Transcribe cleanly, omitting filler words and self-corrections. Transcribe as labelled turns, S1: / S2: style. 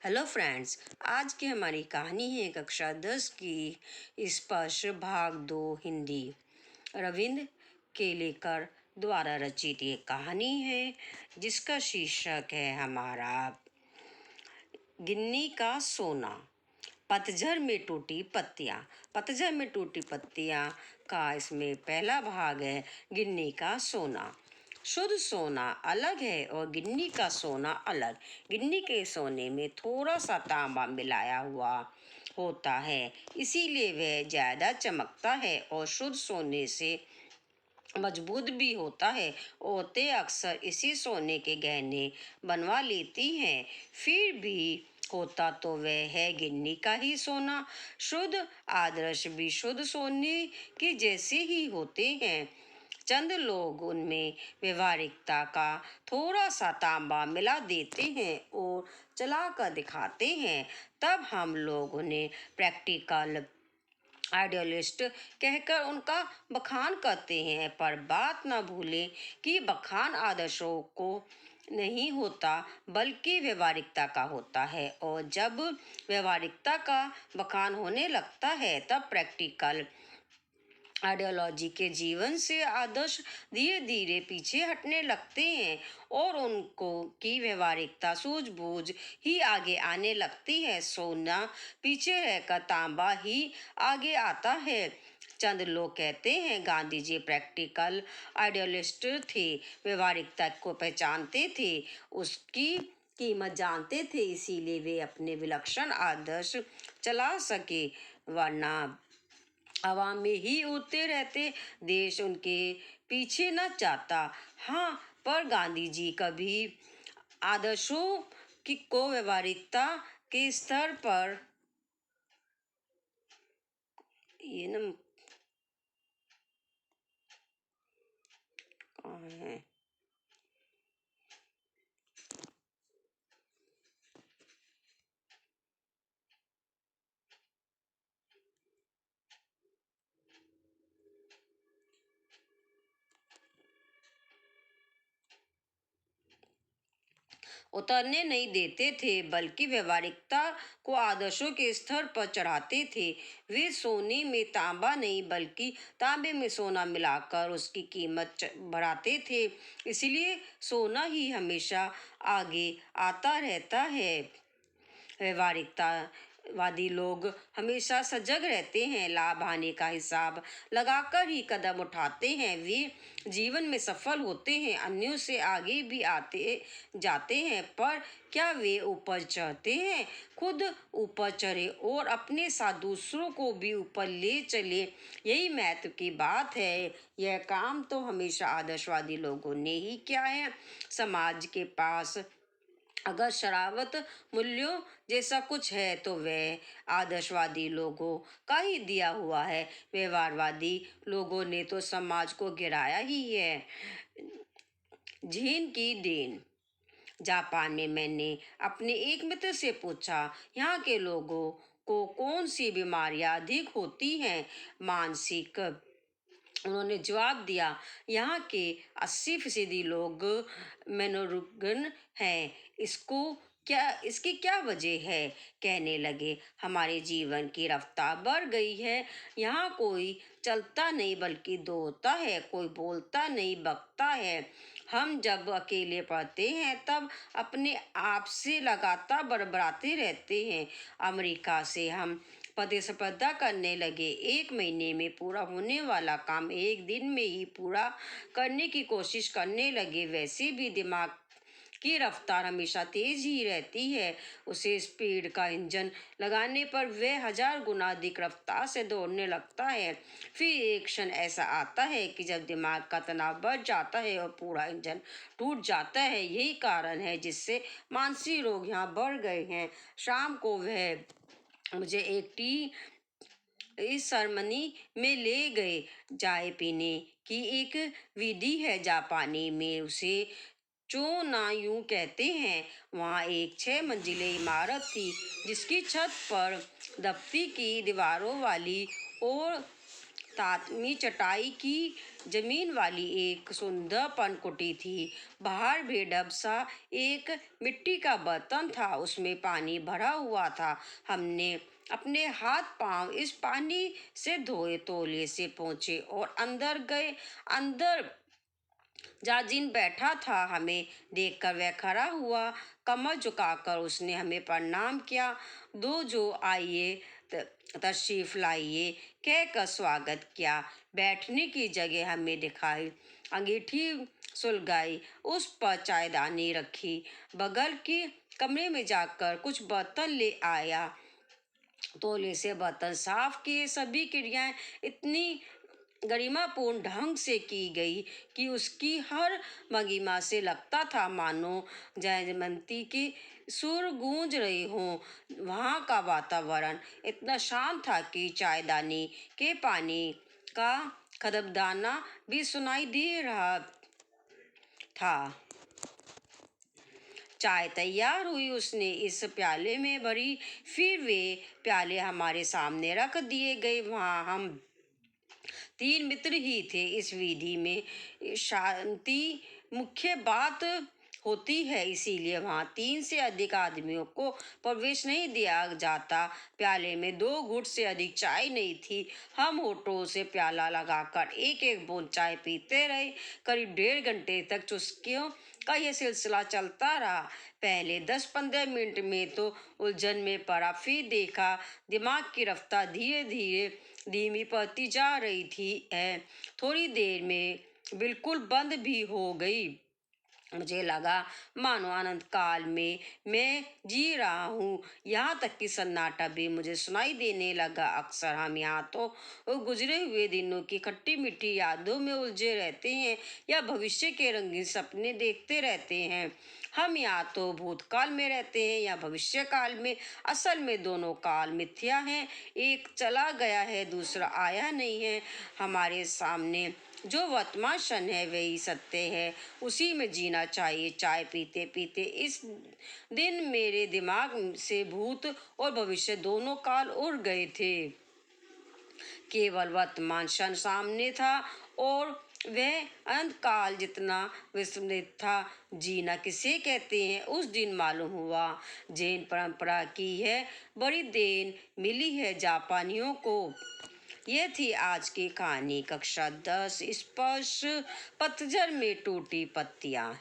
S1: Hello friends, आज की हमारी कहानी है कक्षा 10 की स्पर्श भाग 2 हिंदी। रविंद्र केलेकर द्वारा रचित ये कहानी है जिसका शीर्षक है हमारा गिन्नी का सोना। पतझड़ में टूटी पत्तियाँ। पतझड़ में टूटी पत्तियाँ का इसमें पहला भाग है गिन्नी का सोना। शुद्ध सोना अलग है और गिन्नी का सोना अलग। गिन्नी के सोने में थोड़ा सा तांबा मिलाया हुआ होता है, इसीलिए वह ज़्यादा चमकता है और शुद्ध सोने से मजबूत भी होता है। औरतें अक्सर इसी सोने के गहने बनवा लेती हैं। फिर भी होता तो वह है गिन्नी का ही सोना। शुद्ध आदर्श भी शुद्ध सोने के जैसे ही होते हैं। चंद लोग उनमें व्यवहारिकता का थोड़ा सा तांबा मिला देते हैं और चला कर दिखाते हैं। तब हम लोग उन्हें प्रैक्टिकल आइडियलिस्ट कहकर उनका बखान करते हैं। पर बात न भूलें कि बखान आदर्शों को नहीं होता बल्कि व्यवहारिकता का होता है, और जब व्यवहारिकता का बखान होने लगता है तब प्रैक्टिकल आइडियोलॉजी के जीवन से आदर्श धीरे धीरे पीछे हटने लगते हैं और उनको की व्यवहारिकता सूझबूझ ही आगे आने लगती है। सोना पीछे रहकर तांबा ही आगे आता है। चंद लोग कहते हैं गांधी जी प्रैक्टिकल आइडियलिस्ट थे, व्यवहारिकता को पहचानते थे, उसकी कीमत जानते थे, इसीलिए वे अपने विलक्षण आदर्श चला सके, वरना हवा में ही उड़ते रहते, देश उनके पीछे न जाता। हाँ, पर गांधी जी कभी आदर्शों की को व्यवहारिकता के स्तर पर ये न कहाँ है उतरने नहीं देते थे, बल्कि व्यवहारिकता को आदर्शों के स्तर पर चढ़ाते थे। वे सोने में तांबा नहीं बल्कि तांबे में सोना मिलाकर उसकी कीमत बढ़ाते थे, इसलिए सोना ही हमेशा आगे आता रहता है। व्यवहारिकता वादी लोग हमेशा सजग रहते हैं, लाभ हानि का हिसाब लगाकर ही कदम उठाते हैं। वे जीवन में सफल होते हैं, अन्यों से आगे भी आते जाते हैं। पर क्या वे ऊपर चढ़ते हैं? खुद ऊपर चढ़े और अपने साथ दूसरों को भी ऊपर ले चले, यही महत्व की बात है। यह काम तो हमेशा आदर्शवादी लोगों ने ही किया है। समाज के पास अगर शरावत मूल्यों जैसा कुछ है तो वह आदर्शवादी लोगों का ही दिया हुआ है। व्यवहारवादी लोगों ने तो समाज को गिराया ही है। झीन की देन। जापान में मैंने अपने एक मित्र से पूछा, यहाँ के लोगों को कौन सी बीमारियां अधिक होती हैं? मानसिक। उन्होंने जवाब दिया, यहाँ के 80% लोग मनोरुग्ण हैं। इसकी क्या वजह है? कहने लगे, हमारे जीवन की रफ्तार बढ़ गई है। यहाँ कोई चलता नहीं बल्कि दौड़ता है, कोई बोलता नहीं बकता है। हम जब अकेले पढ़ते हैं तब अपने आप से लगातार बड़बड़ाते रहते हैं। अमेरिका से हम प्रतिस्पर्धा करने लगे, 1 महीने में पूरा होने वाला काम 1 दिन में ही पूरा करने की कोशिश करने लगे। वैसे भी दिमाग की रफ्तार हमेशा तेज ही रहती है। उसे स्पीड का इंजन लगाने पर वह 1000 गुना अधिक रफ्तार से दौड़ने लगता है। फिर एक क्षण ऐसा आता है कि जब दिमाग का तनाव बढ़ जाता है और पूरा इंजन टूट जाता है। यही कारण है जिससे मानसिक रोग यहाँ बढ़ गए हैं। शाम को वह मुझे एक टी इस सेरेमनी में ले गए। चाय पीने की एक विधि है, जापानी में उसे चो ना यूं कहते हैं। वहाँ एक 6 मंजिले इमारत थी जिसकी छत पर दफ्ती की दीवारों वाली और तातमी चटाई की जमीन वाली एक सुंदर पनकुटी थी। बाहर बेढब सा एक मिट्टी का बर्तन था, उसमें पानी भरा हुआ था। हमने अपने हाथ पांव इस पानी से धोए, तौलिए से पोंछे और अंदर गए। अंदर जाजिन बैठा था, हमें देखकर वह खड़ा हुआ। कमर झुकाकर उसने हमें प्रणाम किया। दो जो आइए, तशरीफ लाइए कहकर स्वागत किया। बैठने की जगह हमें दिखाई, अंगीठी सुलगाई, उस पर चायदानी रखी। बगल के कमरे में जाकर कुछ बर्तन ले आया, तौलिए से बर्तन साफ किए। सभी क्रियाएं इतनी गरिमापूर्ण ढंग से की गई कि उसकी हर भंगिमा से लगता था मानो जयंती की सुर गूंज रहे हों। वहाँ का वातावरण इतना शांत था कि चायदानी के पानी का खदबदाना भी सुनाई दे रहा था। चाय तैयार हुई, उसने इस प्याले में भरी, फिर वे प्याले हमारे सामने रख दिए गए। वहाँ हम 3 मित्र ही थे। इस विधि में शांति मुख्य बात होती है, इसीलिए वहाँ 3 से अधिक आदमियों को प्रवेश नहीं दिया जाता। प्याले में 2 घूंट से अधिक चाय नहीं थी। हम होठों से प्याला लगाकर एक एक बूंद चाय पीते रहे। करीब 1.5 घंटे तक चुस्कियों का यह सिलसिला चलता रहा। पहले 10-15 मिनट में तो उलझन में पड़ा, फिर देखा दिमाग की रफ्तार धीरे धीरे धीमी पड़ती जा रही थी। थोड़ी देर में बिल्कुल बंद भी हो गई। मुझे लगा मानो अनंत काल में मैं जी रहा हूँ। यहाँ तक कि सन्नाटा भी मुझे सुनाई देने लगा। अक्सर हम यहाँ तो गुजरे हुए दिनों की खट्टी मीठी यादों में उलझे रहते हैं या भविष्य के रंगीन सपने देखते रहते हैं। हम या तो भूतकाल में रहते हैं या भविष्य काल में। असल में दोनों काल मिथ्या हैं, एक चला गया है, दूसरा आया नहीं है। हमारे सामने जो वर्तमान क्षण है वही सत्य है, उसी में जीना चाहिए। चाय पीते पीते इस दिन मेरे दिमाग से भूत और भविष्य दोनों काल उड़ गए थे। केवल वर्तमान क्षण सामने था और वह अनंत काल जितना विस्मृत था। जीना किसे कहते हैं, उस दिन मालूम हुआ। जैन परंपरा की है बड़ी देन मिली है जापानियों को। यह थी आज की कहानी, कक्षा 10, स्पर्श, पतझड़ में टूटी पत्तियां।